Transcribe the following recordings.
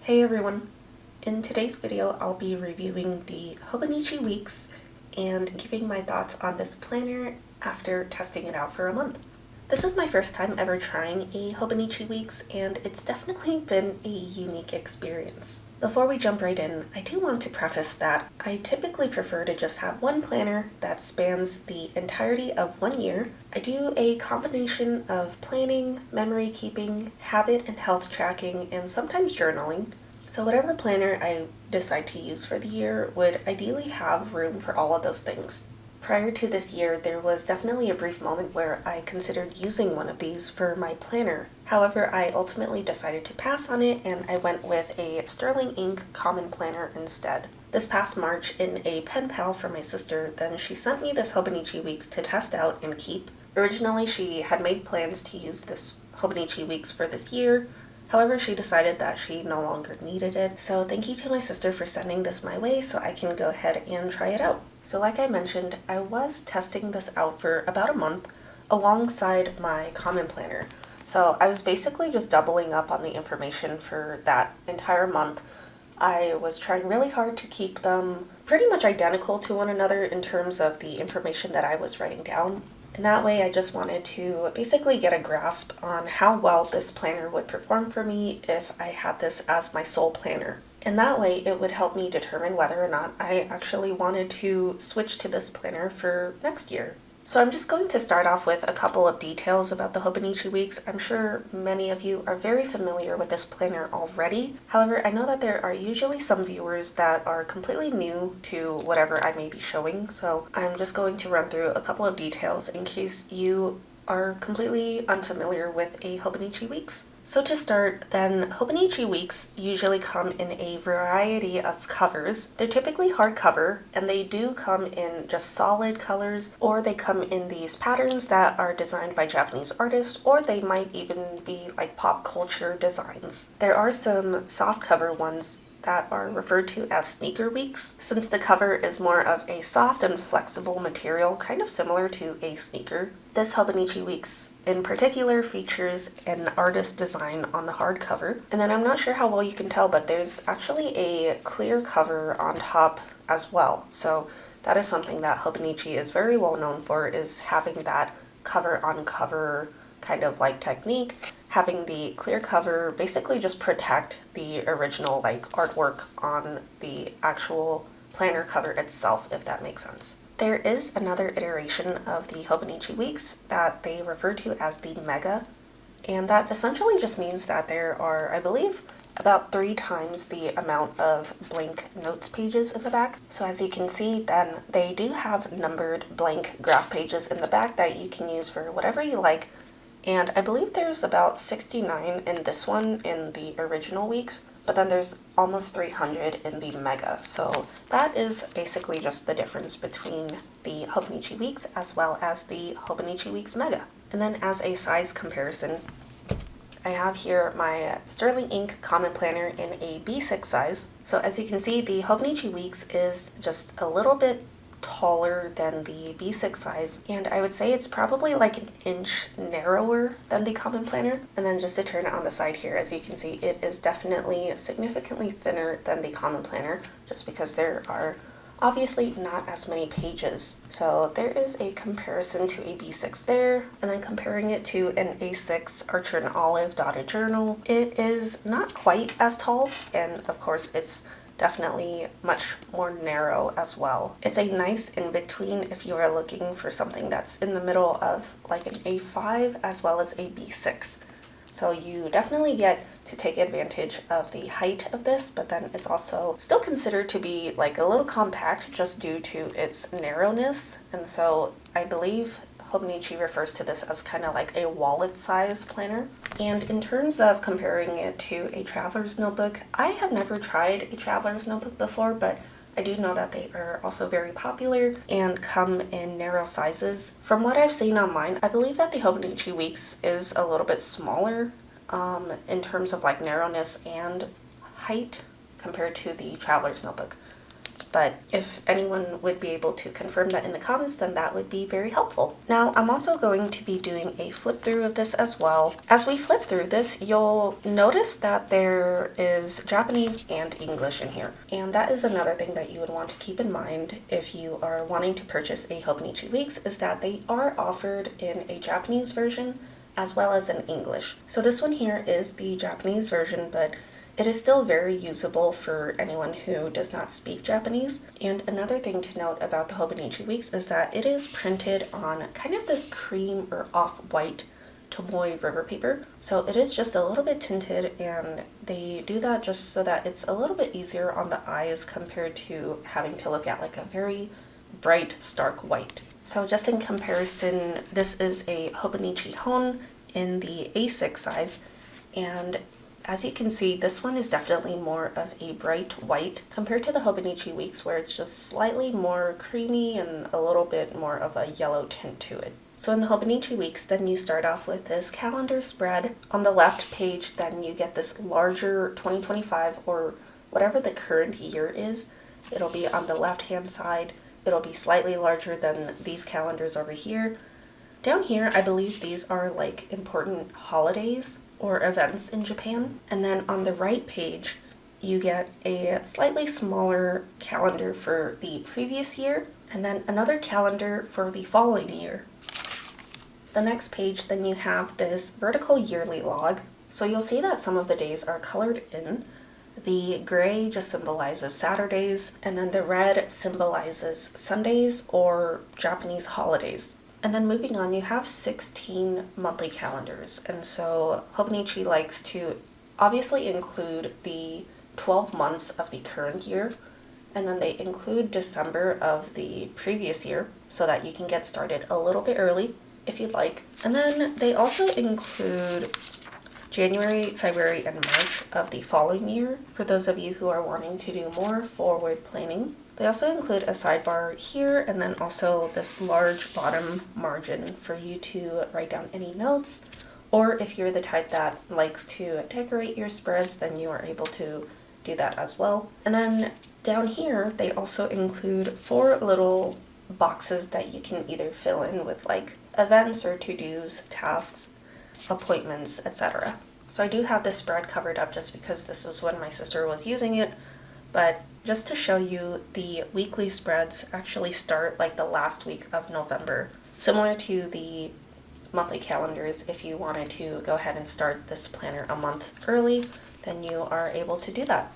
Hey everyone! In today's video, I'll be reviewing the Hobonichi weeks and giving my thoughts on this planner after testing it out for a month. This is my first time ever trying a Hobonichi weeks, and it's definitely been a unique experience. Before we jump right in, I do want to preface that I typically prefer to just have one planner that spans the entirety of 1 year. I do a combination of planning, memory keeping, habit and health tracking, and sometimes journaling. So whatever planner I decide to use for the year would ideally have room for all of those things. Prior to this year, there was definitely a brief moment where I considered using one of these for my planner. However, I ultimately decided to pass on it, and I went with a Sterling Ink common planner instead. This past March, in a pen pal from my sister, then she sent me this Hobonichi weeks to test out and keep. Originally, she had made plans to use this Hobonichi weeks for this year. However, she decided that she no longer needed it, so thank you to my sister for sending this my way so I can go ahead and try it out. So like I mentioned, I was testing this out for about a month alongside my common planner. So I was basically just doubling up on the information for that entire month. I was trying really hard to keep them pretty much identical to one another in terms of the information that I was writing down. And that way I just wanted to basically get a grasp on how well this planner would perform for me if I had this as my sole planner. And that way it would help me determine whether or not I actually wanted to switch to this planner for next year. So I'm just going to start off with a couple of details about the Hobonichi weeks. I'm sure many of you are very familiar with this planner already. However, I know that there are usually some viewers that are completely new to whatever I may be showing, so I'm just going to run through a couple of details in case you are completely unfamiliar with a Hobonichi weeks. So to start, then, Hobonichi weeks usually come in a variety of covers. They're typically hardcover, and they do come in just solid colors, or they come in these patterns that are designed by Japanese artists, or they might even be like pop culture designs. There are some soft cover ones that are referred to as sneaker weeks, since the cover is more of a soft and flexible material, kind of similar to a sneaker. This Hobonichi weeks in particular features an artist design on the hardcover, and then I'm not sure how well you can tell, but there's actually a clear cover on top as well. So that is something that Hobonichi is very well known for, is having that cover on cover kind of like technique. Having the clear cover basically just protect the original like artwork on the actual planner cover itself, if that makes sense. There is another iteration of the Hobonichi weeks that they refer to as the Mega, and that essentially just means that there are, I believe, about 3 times the amount of blank notes pages in the back. So as you can see, then they do have numbered blank graph pages in the back that you can use for whatever you like. And I believe there's about 69 in this one in the original weeks, but then there's almost 300 in the Mega. So that is basically just the difference between the Hobonichi weeks as well as the Hobonichi weeks Mega. And then as a size comparison, I have here my Sterling Ink common planner in a B6 size. So as you can see, the Hobonichi weeks is just a little bit taller than the B6 size, and I would say it's probably like an inch narrower than the common planner. And then just to turn it on the side here, as you can see, it is definitely significantly thinner than the common planner, just because there are obviously not as many pages. So there is a comparison to a B6 there, and then comparing it to an A6 Archer and Olive dotted journal, it is not quite as tall, and of course it's definitely much more narrow as well. It's a nice in-between if you are looking for something that's in the middle of like an A5 as well as a B6. So you definitely get to take advantage of the height of this, but then it's also still considered to be like a little compact just due to its narrowness. And so I believe Hobonichi refers to this as kind of like a wallet size planner. And in terms of comparing it to a traveler's notebook, I have never tried a traveler's notebook before, but I do know that they are also very popular and come in narrow sizes. From what I've seen online, I believe that the Hobonichi weeks is a little bit smaller in terms of like narrowness and height compared to the traveler's notebook. but if anyone would be able to confirm that in the comments, then that would be very helpful. Now, I'm also going to be doing a flip through of this as well. As we flip through this, you'll notice that there is Japanese and English in here. And that is another thing that you would want to keep in mind if you are wanting to purchase a Hobonichi Weeks, is that they are offered in a Japanese version as well as in English. So this one here is the Japanese version, but it is still very usable for anyone who does not speak Japanese. And another thing to note about the Hobonichi Weeks is that it is printed on kind of this cream or off-white Tomoe river paper. So it is just a little bit tinted, and they do that just so that it's a little bit easier on the eyes compared to having to look at like a very bright, stark white. So just in comparison, this is a Hobonichi Hon in the A6 size, and as you can see, this one is definitely more of a bright white compared to the Hobonichi Weeks, where it's just slightly more creamy and a little bit more of a yellow tint to it. So in the Hobonichi Weeks, then you start off with this calendar spread. On the left page, then you get this larger 2025 or whatever the current year is. It'll be on the left-hand side. It'll be slightly larger than these calendars over here. Down here, I believe these are like important holidays or events in Japan. And then on the right page, you get a slightly smaller calendar for the previous year, and then another calendar for the following year. The next page, then you have this vertical yearly log. So you'll see that some of the days are colored in. The gray just symbolizes Saturdays, and then the red symbolizes Sundays or Japanese holidays. And then moving on, you have 16 monthly calendars. And so Hobonichi likes to obviously include the 12 months of the current year, and then they include December of the previous year so that you can get started a little bit early if you'd like. And then they also include January, February, and March of the following year for those of you who are wanting to do more forward planning. They also include a sidebar here, and then also this large bottom margin for you to write down any notes, or if you're the type that likes to decorate your spreads, then you are able to do that as well. And then down here, they also include 4 little boxes that you can either fill in with like events or to-dos, tasks, appointments, etc. So I do have this spread covered up just because this was when my sister was using it, but just to show you, the weekly spreads actually start like the last week of November. Similar to the monthly calendars, if you wanted to go ahead and start this planner a month early, then you are able to do that.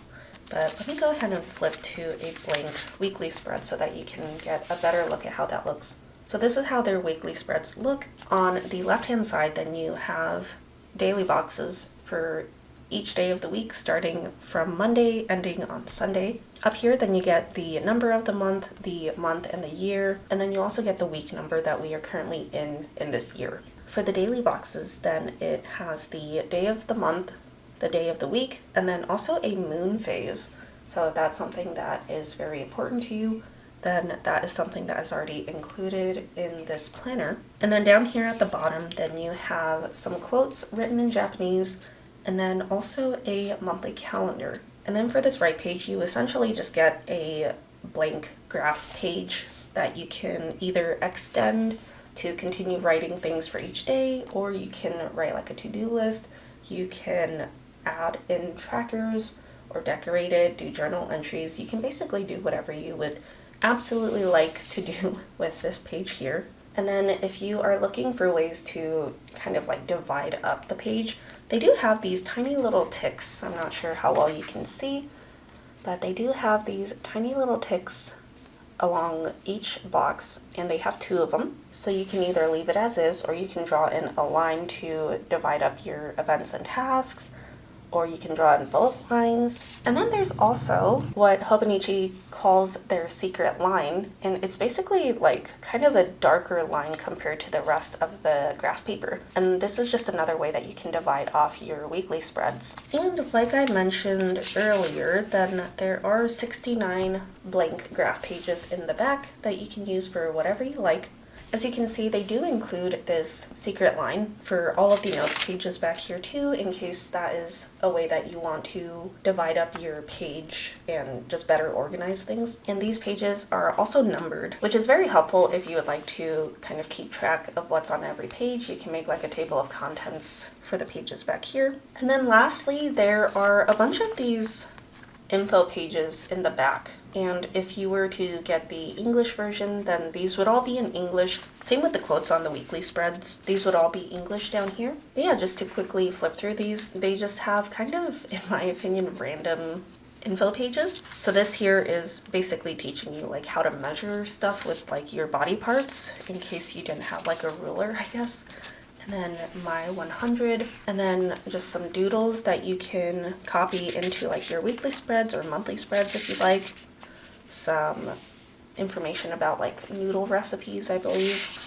But let me go ahead and flip to a blank weekly spread so that you can get a better look at how that looks. So this is how their weekly spreads look. On the left-hand side, then you have daily boxes for each day of the week, starting from Monday, ending on Sunday. Up here, then you get the number of the month and the year, and then you also get the week number that we are currently in this year. For the daily boxes, then it has the day of the month, the day of the week, and then also a moon phase. So if that's something that is very important to you, then that is something that is already included in this planner. And then down here at the bottom, then you have some quotes written in Japanese, and then also a monthly calendar. And then for this right page, you essentially just get a blank graph page that you can either extend to continue writing things for each day, or you can write like a to-do list. You can add in trackers or decorate it, do journal entries. You can basically do whatever you would absolutely like to do with this page here. And then if you are looking for ways to kind of like divide up the page, they do have these tiny little ticks. I'm not sure how well you can see, but they do have these tiny little ticks along each box, and they have 2 of them. So you can either leave it as is, or you can draw in a line to divide up your events and tasks, or you can draw in bullet lines. And then there's also what Hobonichi calls their secret line, and it's basically like kind of a darker line compared to the rest of the graph paper. And this is just another way that you can divide off your weekly spreads. And like I mentioned earlier, then there are 69 blank graph pages in the back that you can use for whatever you like. As you can see, they do include this secret line for all of the notes pages back here too, in case that is a way that you want to divide up your page and just better organize things. And these pages are also numbered, which is very helpful if you would like to kind of keep track of what's on every page. You can make like a table of contents for the pages back here. And then lastly, there are a bunch of these info pages in the back. And if you were to get the English version, then these would all be in English. Same with the quotes on the weekly spreads. These would all be English down here. But yeah, just to quickly flip through these, they just have kind of, in my opinion, random info pages. So this here is basically teaching you like how to measure stuff with like your body parts in case you didn't have like a ruler, I guess. And then my 100, and then just some doodles that you can copy into like your weekly spreads or monthly spreads if you like. Some information about like noodle recipes, I believe.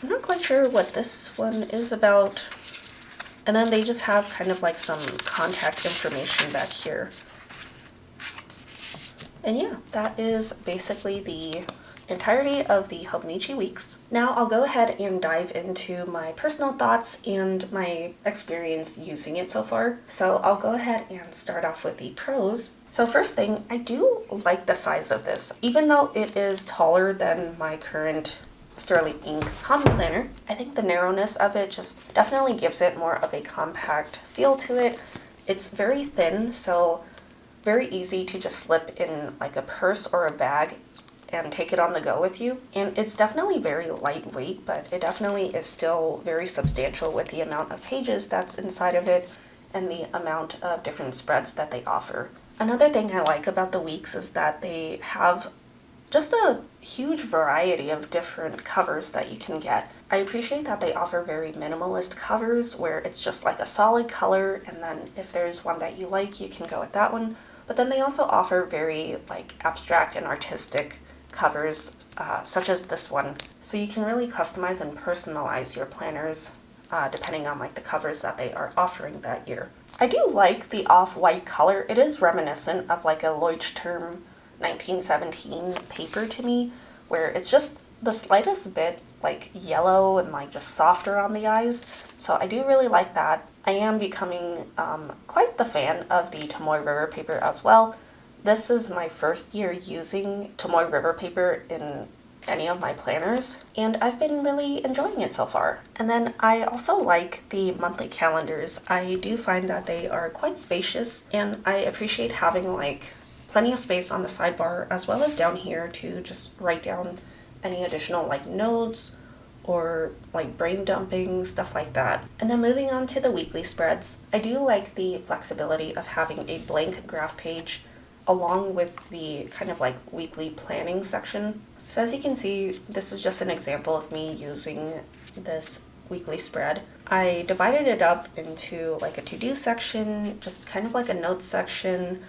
I'm not quite sure what this one is about. And then they just have kind of like some contact information back here. And yeah, that is basically the entirety of the Hobonichi weeks. Now I'll go ahead and dive into my personal thoughts and my experience using it so far. So I'll go ahead and start off with the pros. So first thing, I do like the size of this. Even though it is taller than my current Sterling Ink common planner, I think the narrowness of it just definitely gives it more of a compact feel to it. It's very thin, so very easy to just slip in like a purse or a bag and take it on the go with you. And it's definitely very lightweight, but it definitely is still very substantial with the amount of pages that's inside of it and the amount of different spreads that they offer. Another thing I like about the weeks is that they have just a huge variety of different covers that you can get. I appreciate that they offer very minimalist covers where it's just like a solid color, and then if there's one that you like, you can go with that one. But then they also offer very like abstract and artistic covers, such as this one. So you can really customize and personalize your planners depending on like the covers that they are offering that year. I do like the off-white color. It is reminiscent of like a Leuchtturm 1917 paper to me, where it's just the slightest bit like yellow and like just softer on the eyes. So I do really like that. I am becoming quite the fan of the Tomoe River paper as well. This is my first year using Tomoe River paper in any of my planners, and I've been really enjoying it so far. And then I also like the monthly calendars. I do find that they are quite spacious, and I appreciate having like plenty of space on the sidebar as well as down here to just write down any additional like notes or like brain dumping, stuff like that. And then moving on to the weekly spreads, I do like the flexibility of having a blank graph page along with the kind of like weekly planning section. So as you can see, this is just an example of me using this weekly spread. I divided it up into like a to-do section, just kind of like a notes section,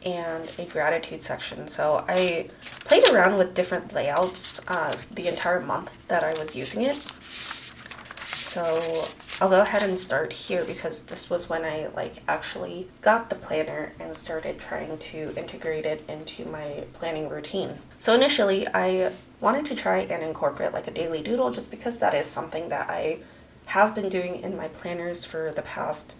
and a gratitude section. So I played around with different layouts the entire month that I was using it. So I'll go ahead and start here because this was when I like actually got the planner and started trying to integrate it into my planning routine. So initially I wanted to try and incorporate like a daily doodle just because that is something that I have been doing in my planners for the past,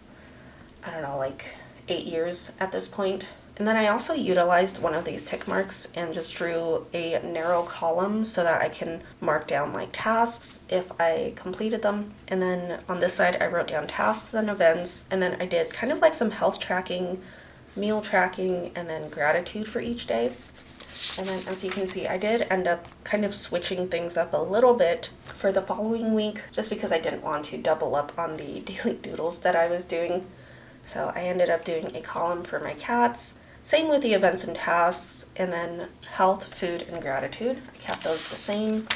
I don't know, like 8 years at this point. And then I also utilized one of these tick marks and just drew a narrow column so that I can mark down like tasks if I completed them. And then on this side I wrote down tasks and events, and then I did kind of like some health tracking, meal tracking, and then gratitude for each day. And then as you can see, I did end up kind of switching things up a little bit for the following week just because I didn't want to double up on the daily doodles that I was doing. So I ended up doing a column for my cats. Same with the events and tasks, and then health, food, and gratitude. I kept those the same.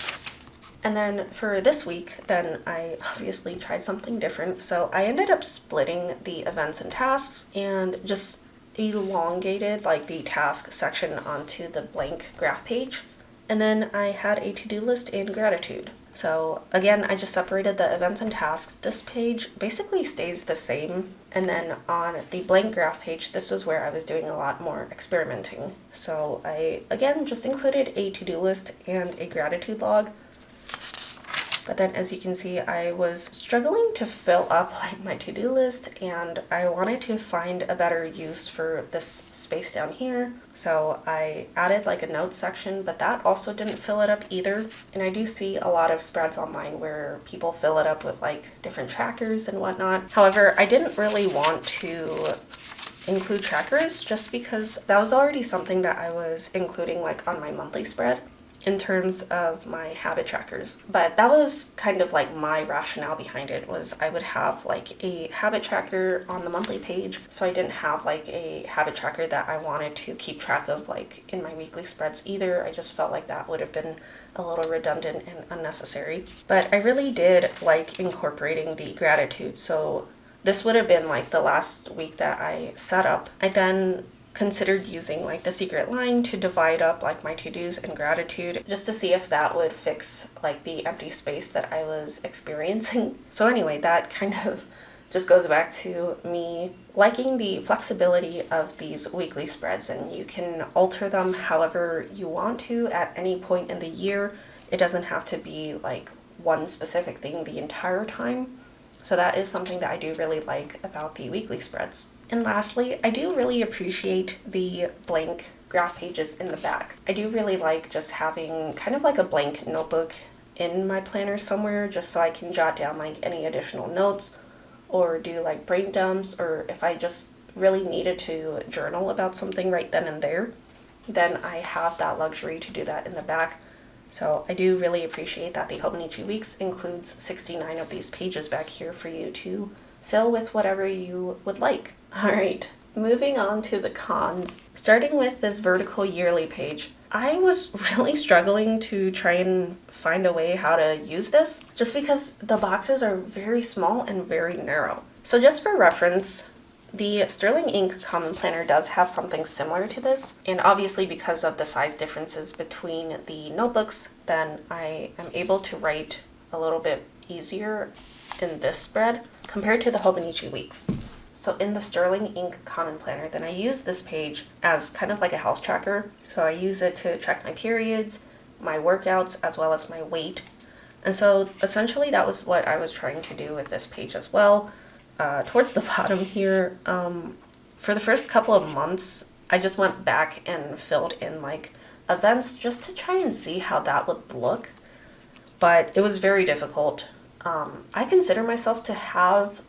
And then for this week, then I obviously tried something different. So I ended up splitting the events and tasks and just elongated like the task section onto the blank graph page. And then I had a to-do list and gratitude. So again, I just separated the events and tasks. This page basically stays the same. And then on the blank graph page, this was where I was doing a lot more experimenting. So I, again, just included a to-do list and a gratitude log. But then as you can see, I was struggling to fill up like my to-do list, and I wanted to find a better use for this space down here. So I added like a notes section, but that also didn't fill it up either. And I do see a lot of spreads online where people fill it up with like different trackers and whatnot. However, I didn't really want to include trackers just because that was already something that I was including like on my monthly spread in terms of my habit trackers. But that was kind of like my rationale behind it, was I would have like a habit tracker on the monthly page, so I didn't have like a habit tracker that I wanted to keep track of like in my weekly spreads either. I just felt like that would have been a little redundant and unnecessary. But I really did like incorporating the gratitude, so this would have been like the last week that I set up. I then considered using like the secret line to divide up like my to-dos and gratitude, just to see if that would fix like the empty space that I was experiencing. So anyway, that kind of just goes back to me liking the flexibility of these weekly spreads, and you can alter them however you want to at any point in the year. It doesn't have to be like one specific thing the entire time. So that is something that I do really like about the weekly spreads. And lastly, I do really appreciate the blank graph pages in the back. I do really like just having kind of like a blank notebook in my planner somewhere, just so I can jot down like any additional notes or do like brain dumps, or if I just really needed to journal about something right then and there, then I have that luxury to do that in the back. So I do really appreciate that the Hobonichi Weeks includes 69 of these pages back here for you to fill with whatever you would like. All right, moving on to the cons. Starting with this vertical yearly page, I was really struggling to try and find a way how to use this, just because the boxes are very small and very narrow. So just for reference, the Sterling Ink Common Planner does have something similar to this, and obviously because of the size differences between the notebooks, then I am able to write a little bit easier in this spread compared to the Hobonichi Weeks. So in the Sterling Ink Common Planner, then I use this page as kind of like a health tracker. So I use it to track my periods, my workouts, as well as my weight. And so essentially that was what I was trying to do with this page as well. Towards the bottom here, for the first couple of months, I just went back and filled in like events just to try and see how that would look. But it was very difficult. I consider myself to have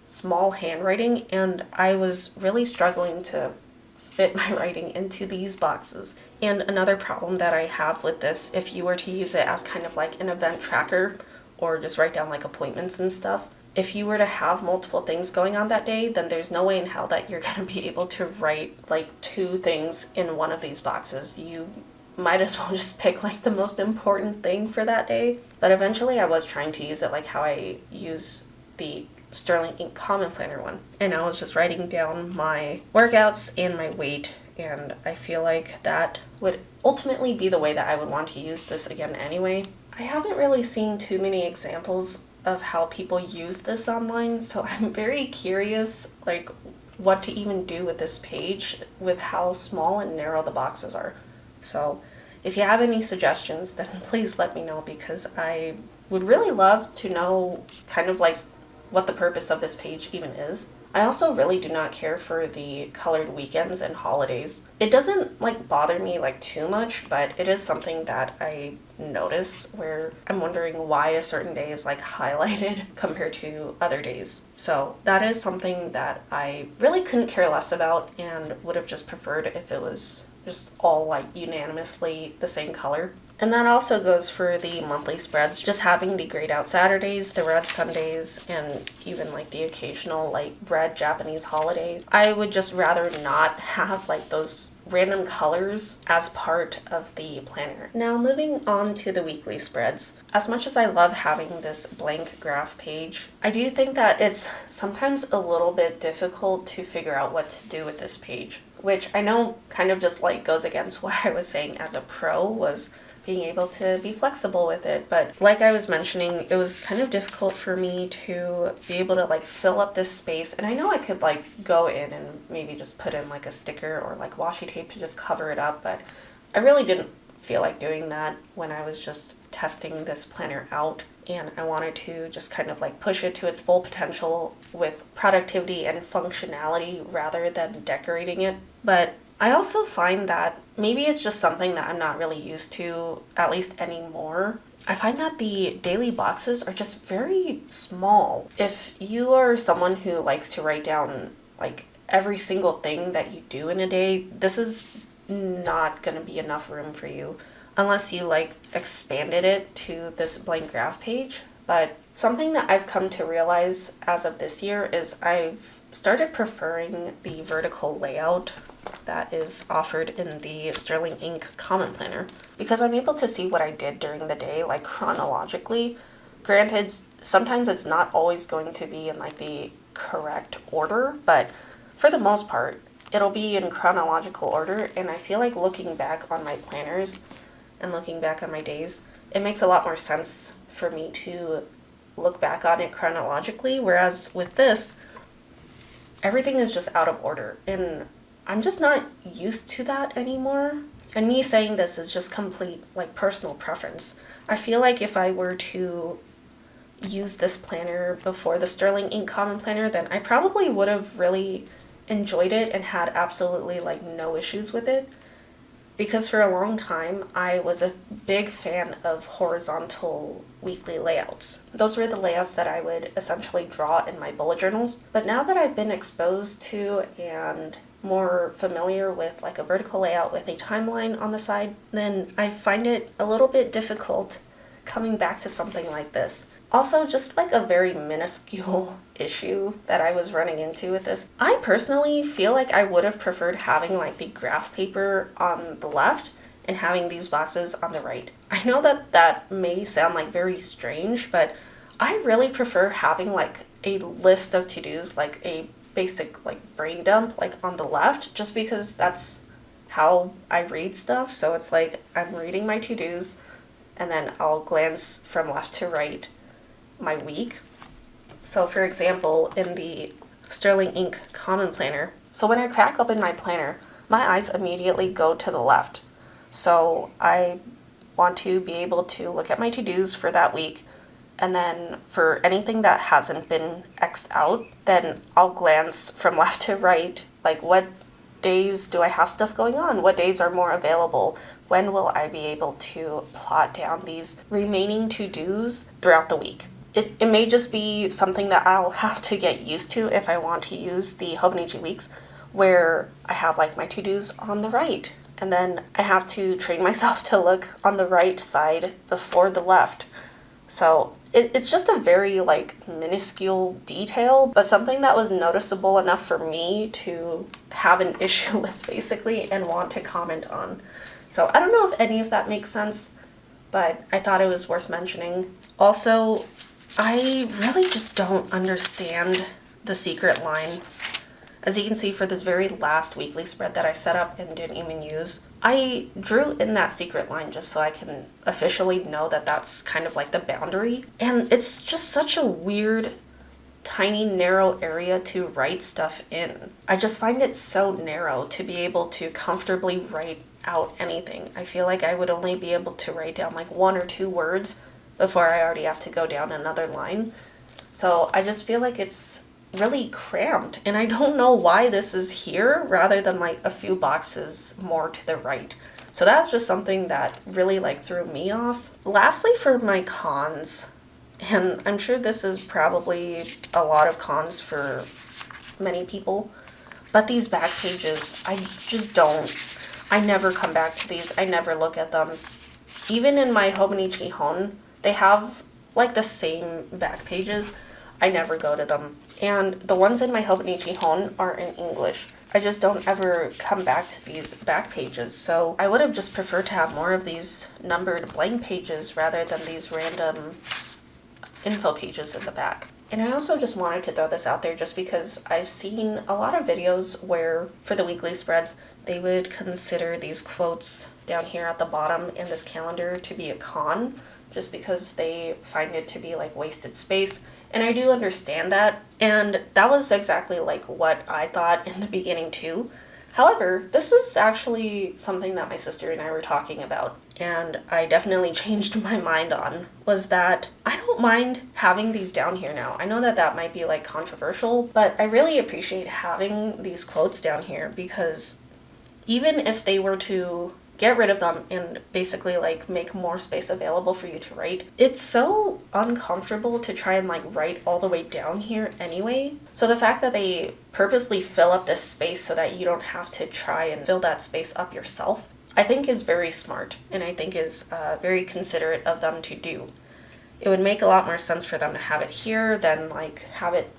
small handwriting, and I was really struggling to fit my writing into these boxes. And another problem that I have with this, if you were to use it as kind of like an event tracker or just write down like appointments and stuff, if you were to have multiple things going on that day, then there's no way in hell that you're going to be able to write like 2 things in one of these boxes. You might as well just pick like the most important thing for that day. But eventually I was trying to use it like how I use the Sterling Ink Common Planner one. And I was just writing down my workouts and my weight, and I feel like that would ultimately be the way that I would want to use this again anyway. I haven't really seen too many examples of how people use this online, so I'm very curious like what to even do with this page with how small and narrow the boxes are. So if you have any suggestions, then please let me know, because I would really love to know kind of like what the purpose of this page even is. I also really do not care for the colored weekends and holidays. It doesn't like bother me like too much, but it is something that I notice where I'm wondering why a certain day is like highlighted compared to other days. So that is something that I really couldn't care less about, and would have just preferred if it was just all like unanimously the same color. And that also goes for the monthly spreads, just having the grayed out Saturdays, the red Sundays, and even like the occasional like red Japanese holidays. I would just rather not have like those random colors as part of the planner. Now moving on to the weekly spreads. As much as I love having this blank graph page, I do think that it's sometimes a little bit difficult to figure out what to do with this page, which I know kind of just like goes against what I was saying as a pro, was being able to be flexible with it. But like I was mentioning, it was kind of difficult for me to be able to like fill up this space. And I know I could like go in and maybe just put in like a sticker or like washi tape to just cover it up, but I really didn't feel like doing that when I was just testing this planner out, and I wanted to just kind of like push it to its full potential with productivity and functionality rather than decorating it. But I also find that maybe it's just something that I'm not really used to, at least anymore. I find that the daily boxes are just very small. If you are someone who likes to write down like every single thing that you do in a day, this is not going to be enough room for you unless you like expanded it to this blank graph page. But something that I've come to realize as of this year is I've started preferring the vertical layout that is offered in the Sterling Ink Common Planner, because I'm able to see what I did during the day, like chronologically. Granted, sometimes it's not always going to be in like the correct order, but for the most part, it'll be in chronological order, and I feel like looking back on my planners and looking back on my days, it makes a lot more sense for me to look back on it chronologically, whereas with this, everything is just out of order, and I'm just not used to that anymore. And me saying this is just complete like personal preference. I feel like if I were to use this planner before the Sterling Ink Common Planner, then I probably would have really enjoyed it and had absolutely like no issues with it. Because for a long time, I was a big fan of horizontal weekly layouts. Those were the layouts that I would essentially draw in my bullet journals. But now that I've been exposed to and more familiar with like a vertical layout with a timeline on the side, then I find it a little bit difficult coming back to something like this. Also, just like a very minuscule issue that I was running into with this, I personally feel like I would have preferred having like the graph paper on the left and having these boxes on the right. I know that that may sound like very strange, but I really prefer having like a list of to-dos, like a basic like brain dump like on the left, just because that's how I read stuff. So it's like I'm reading my to-dos and then I'll glance from left to right my week. So for example, in the Sterling Ink Common Planner, so when I crack open my planner, my eyes immediately go to the left. So I want to be able to look at my to-dos for that week, and then for anything that hasn't been X'd out, then I'll glance from left to right, like what days do I have stuff going on? What days are more available? When will I be able to plot down these remaining to-dos throughout the week? It may just be something that I'll have to get used to if I want to use the Hobonichi weeks, where I have like my to-dos on the right, and then I have to train myself to look on the right side before the left. So it's just a very like minuscule detail, but something that was noticeable enough for me to have an issue with basically and want to comment on. So I don't know if any of that makes sense, but I thought it was worth mentioning. Also, I really just don't understand the secret line. As you can see, for this very last weekly spread that I set up and didn't even use, I drew in that secret line just so I can officially know that that's kind of like the boundary. And it's just such a weird, tiny, narrow area to write stuff in. I just find it so narrow to be able to comfortably write out anything. I feel like I would only be able to write down like 1 or 2 words before I already have to go down another line. So I just feel like it's really cramped, and I don't know why this is here rather than like a few boxes more to the right. So that's just something that really like threw me off. Lastly, for my cons, and I'm sure this is probably a lot of cons for many people, but these back pages, I never come back to these. I never look at them. Even in my Hobonichi Hon, they have like the same back pages. I never go to them. And the ones in my Hobonichi Hon are in English. I just don't ever come back to these back pages. So I would have just preferred to have more of these numbered blank pages rather than these random info pages in the back. And I also just wanted to throw this out there just because I've seen a lot of videos where for the weekly spreads, they would consider these quotes down here at the bottom in this calendar to be a con, just because they find it to be like wasted space. And I do understand that. And that was exactly like what I thought in the beginning too. However, this is actually something that my sister and I were talking about, and I definitely changed my mind on, was that I don't mind having these down here now. I know that that might be like controversial, but I really appreciate having these quotes down here because even if they were to get rid of them and basically like make more space available for you to write, it's so uncomfortable to try and like write all the way down here anyway. So the fact that they purposely fill up this space so that you don't have to try and fill that space up yourself, I think is very smart, and I think is very considerate of them to do. It would make a lot more sense for them to have it here than like have it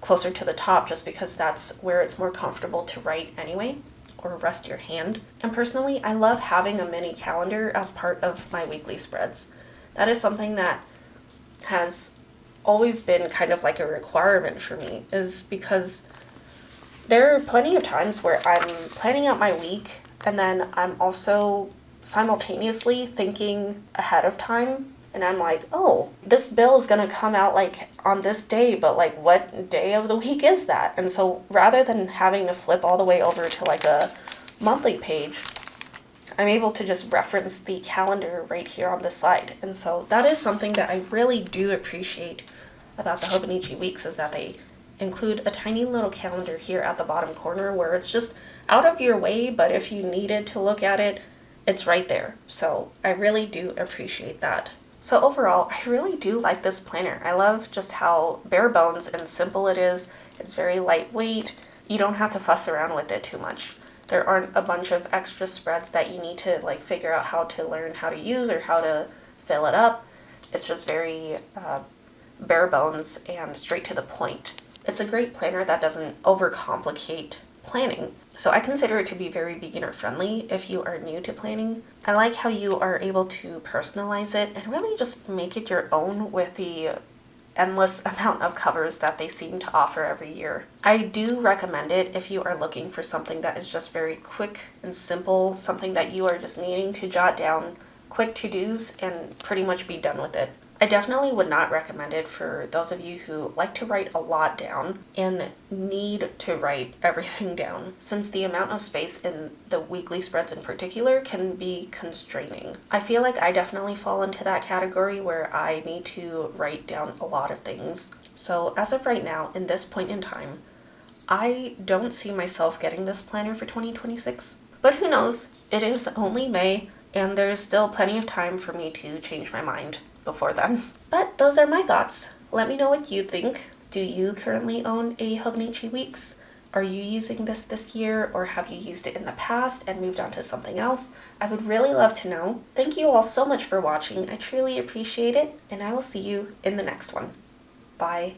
closer to the top, just because that's where it's more comfortable to write anyway, or rest your hand. And personally, I love having a mini calendar as part of my weekly spreads. That is something that has always been kind of like a requirement for me, is because there are plenty of times where I'm planning out my week and then I'm also simultaneously thinking ahead of time, and I'm like, oh, this bill is gonna come out like on this day, but like what day of the week is that? And so rather than having to flip all the way over to like a monthly page, I'm able to just reference the calendar right here on the side. And so that is something that I really do appreciate about the Hobonichi weeks, is that they include a tiny little calendar here at the bottom corner where it's just out of your way, but if you needed to look at it, it's right there. So I really do appreciate that. So overall, I really do like this planner. I love just how bare bones and simple it is. It's very lightweight. You don't have to fuss around with it too much. There aren't a bunch of extra spreads that you need to like figure out how to learn how to use or how to fill it up. It's just very bare bones and straight to the point. It's a great planner that doesn't overcomplicate planning. So I consider it to be very beginner friendly if you are new to planning. I like how you are able to personalize it and really just make it your own with the endless amount of covers that they seem to offer every year. I do recommend it if you are looking for something that is just very quick and simple, something that you are just needing to jot down quick to-dos and pretty much be done with it. I definitely would not recommend it for those of you who like to write a lot down and need to write everything down, since the amount of space in the weekly spreads in particular can be constraining. I feel like I definitely fall into that category where I need to write down a lot of things. So as of right now, in this point in time, I don't see myself getting this planner for 2026. But who knows? It is only May, and there's still plenty of time for me to change my mind before then. But those are my thoughts. Let me know what you think. Do you currently own a Hobonichi Weeks? Are you using this year, or have you used it in the past and moved on to something else? I would really love to know. Thank you all so much for watching. I truly appreciate it, and I will see you in the next one. Bye.